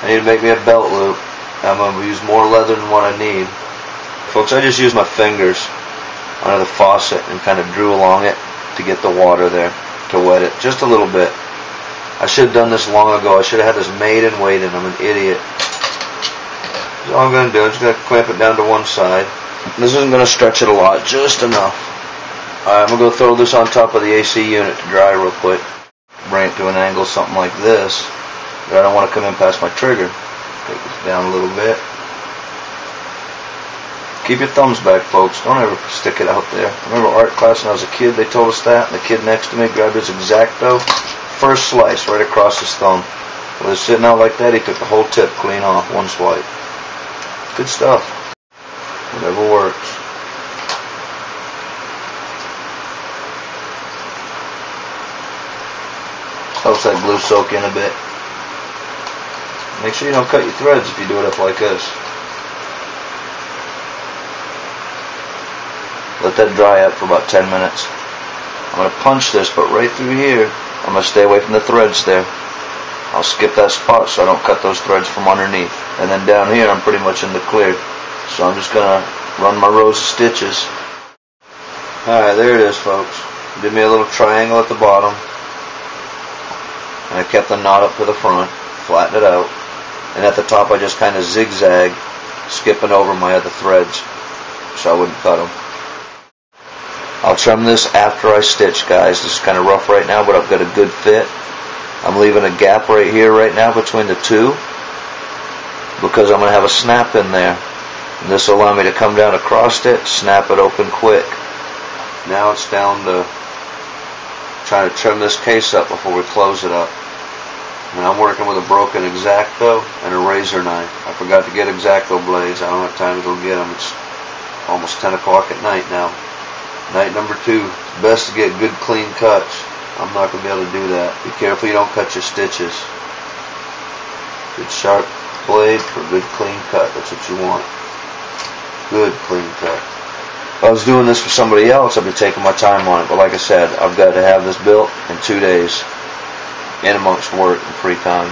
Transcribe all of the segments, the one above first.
I need to make me a belt loop. I'm going to use more leather than what I need. Folks, I just used my fingers under the faucet and kind of drew along it to get the water there, to wet it just a little bit. I should have done this long ago. I should have had this made and waited. I'm an idiot. So all I'm going to do is just going to clamp it down to one side. This isn't going to stretch it a lot, just enough. Alright, I'm going to go throw this on top of the AC unit to dry real quick. Bring it to an angle, something like this. But I don't want to come in past my trigger. Take this down a little bit. Keep your thumbs back, folks. Don't ever stick it out there. I remember art class when I was a kid, they told us that, and the kid next to me grabbed his X-Acto, first slice right across his thumb. With it sitting out like that, he took the whole tip clean off, one swipe. Good stuff. Whatever works. Helps that glue soak in a bit. Make sure you don't cut your threads if you do it up like this. Let that dry up for about 10 minutes. I'm going to punch this, but right through here, I'm going to stay away from the threads there. I'll skip that spot so I don't cut those threads from underneath. And then down here, I'm pretty much in the clear. So I'm just going to run my rows of stitches. Alright, there it is, folks. Did me a little triangle at the bottom. And I kept the knot up to the front, flattened it out. And at the top, I just kind of zigzag, skipping over my other threads so I wouldn't cut them. I'll trim this after I stitch, guys. This is kind of rough right now, but I've got a good fit. I'm leaving a gap right here right now between the two because I'm going to have a snap in there. And this will allow me to come down across it, snap it open quick. Now it's down to trying to trim this case up before we close it up. And I'm working with a broken X-Acto and a razor knife. I forgot to get X-Acto blades. I don't have time to go get them. It's almost 10 o'clock at night now. Night number 2. It's best to get good clean cuts. I'm not going to be able to do that. Be careful you don't cut your stitches. Good sharp blade for a good clean cut. That's what you want. Good clean cut. If I was doing this for somebody else, I'd be taking my time on it. But like I said, I've got to have this built in 2 days. In amongst work and free time.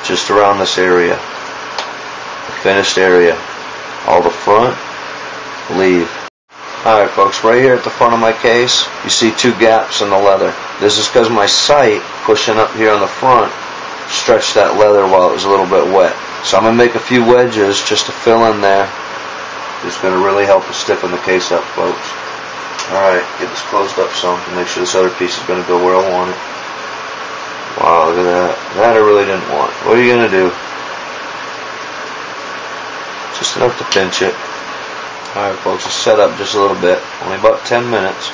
Just around this area. The finished area. All the front, leave. Alright folks, right here at the front of my case, you see 2 gaps in the leather. This is because my sight, pushing up here on the front, stretched that leather while it was a little bit wet. So I'm going to make a few wedges just to fill in there. It's going to really help to stiffen the case up, folks. Alright, get this closed up some to make sure this other piece is going to go where I want it. Wow, look at that. That I really didn't want. What are you going to do? Just enough to pinch it. Alright folks, it's set up just a little bit. Only about 10 minutes.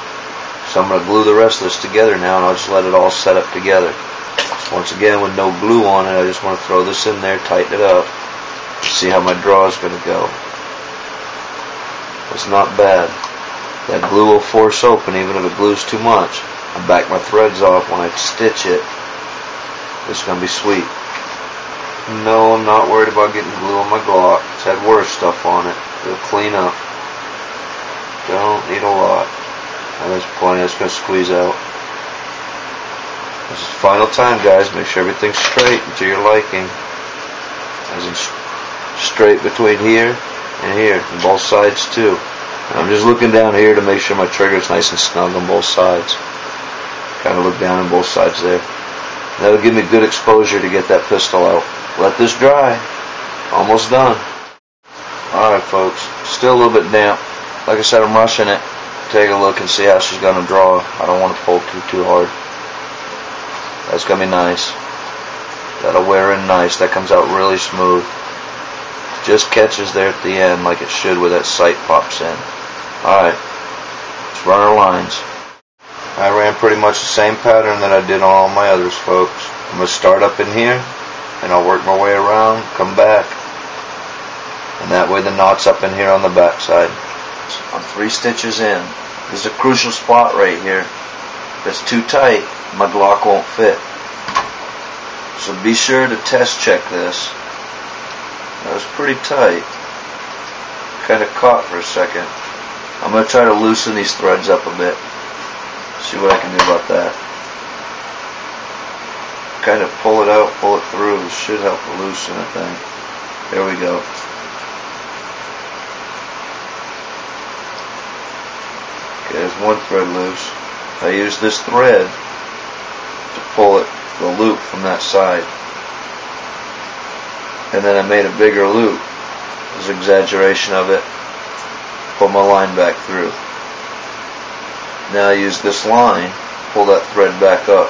So I'm going to glue the rest of this together now, and I'll just let it all set up together. So once again, with no glue on it, I just want to throw this in there, tighten it up. See how my draw is going to go. It's not bad. That glue will force open even if it glues too much. I back my threads off when I stitch it. It's going to be sweet. No, I'm not worried about getting glue on my Glock. It's had worse stuff on it. It'll clean up. Don't need a lot. And there's plenty that's going to squeeze out. This is the final time, guys. Make sure everything's straight and to your liking. As in straight between here and here. And both sides too. And I'm just looking down here to make sure my trigger's nice and snug on both sides. Kind of look down on both sides there. That'll give me good exposure to get that pistol out. Let this dry. Almost done. Alright folks, still a little bit damp. Like I said, I'm rushing it. Take a look and see how she's going to draw. I don't want to pull too hard. That's going to be nice. That'll wear in nice. That comes out really smooth. Just catches there at the end like it should where that sight pops in. Alright, let's run our lines. I ran pretty much the same pattern that I did on all my others, folks. I'm going to start up in here. And I'll work my way around, come back, and that way the knot's up in here on the back side. I'm 3 stitches in. This is a crucial spot right here. If it's too tight, my Glock won't fit. So be sure to test check this. That was pretty tight. Kind of caught for a second. I'm going to try to loosen these threads up a bit. See what I can do about that. kind of pull it out, pull it through. It should help loosen the thing. There we go. Okay, there's one thread loose. I use this thread to pull it, the loop from that side. And then I made a bigger loop. There's an exaggeration of it. Pull my line back through. Now I use this line, pull that thread back up.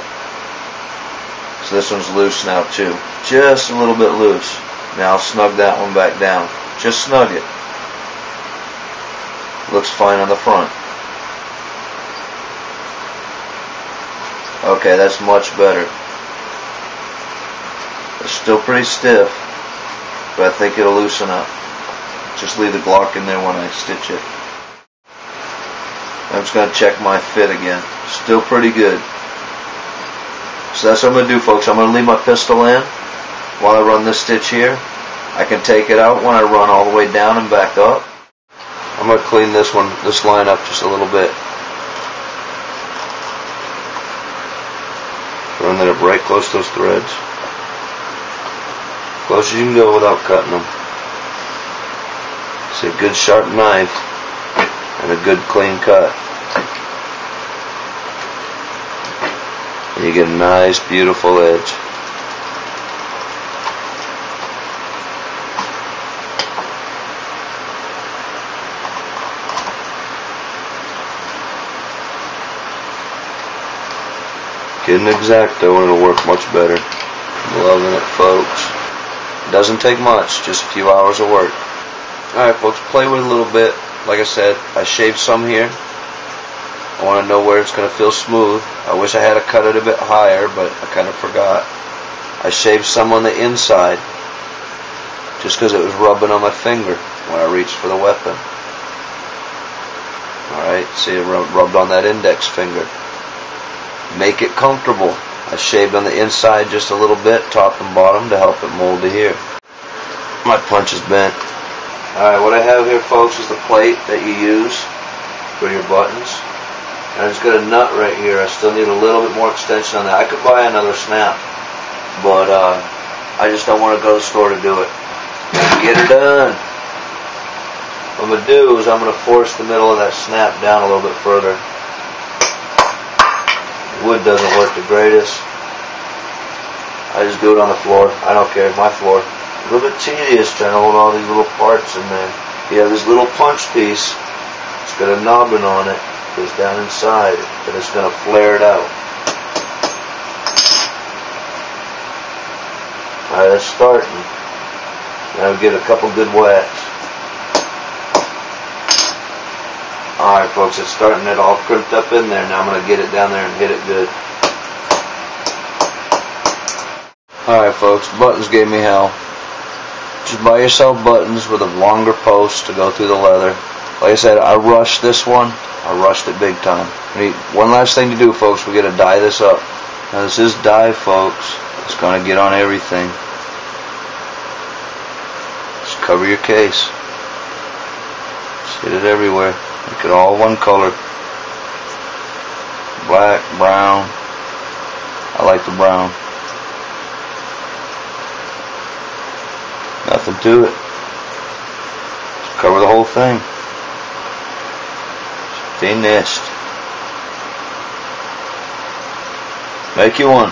So this one's loose now too. Just a little bit loose. Now I'll snug that one back down. Just snug it. Looks fine on the front. Okay, that's much better. It's still pretty stiff, but I think it'll loosen up. Just leave the Glock in there when I stitch it. I'm just going to check my fit again. Still pretty good. So that's what I'm going to do, folks. I'm going to leave my pistol in while I run this stitch here. I can take it out when I run all the way down and back up. I'm going to clean this line up just a little bit. Run that up right close to those threads. Close as you can go without cutting them. It's a good sharp knife and a good clean cut. And you get a nice, beautiful edge. Getting X-Acto and it'll work much better. I'm loving it, folks. It doesn't take much, just a few hours of work. Alright, folks, play with it a little bit. Like I said, I shaved some here. I want to know where it's going to feel smooth. I wish I had cut it a bit higher, but I kind of forgot. I shaved some on the inside just because it was rubbing on my finger when I reached for the weapon. Alright, see it rubbed on that index finger. Make it comfortable. I shaved on the inside just a little bit, top and bottom, to help it mold to here. My punch is bent. Alright, what I have here, folks, is the plate that you use for your buttons. And I just got a nut right here. I still need a little bit more extension on that. I could buy another snap, but I just don't want to go to the store to do it. Get her done. What I'm going to do is I'm going to force the middle of that snap down a little bit further. Wood doesn't work the greatest. I just do it on the floor. I don't care, my floor. A little bit tedious trying to hold all these little parts in there. You have this little punch piece. It's got a knobbing on it. It goes down inside, and it's going to flare it out. Alright, that's starting. Now we get a couple good whacks. Alright, folks, it's starting it all crimped up in there. Now I'm going to get it down there and hit it good. Alright, folks, buttons gave me hell. Just buy yourself buttons with a longer post to go through the leather. Like I said, I rushed this one. I rushed it big time. One last thing to do, folks. We got to dye this up. Now this is dye, folks. It's going to get on everything. Just cover your case. Just hit it everywhere. Make it all one color. Black, brown. I like the brown. Nothing to it. Just cover the whole thing. Finished. Make you one.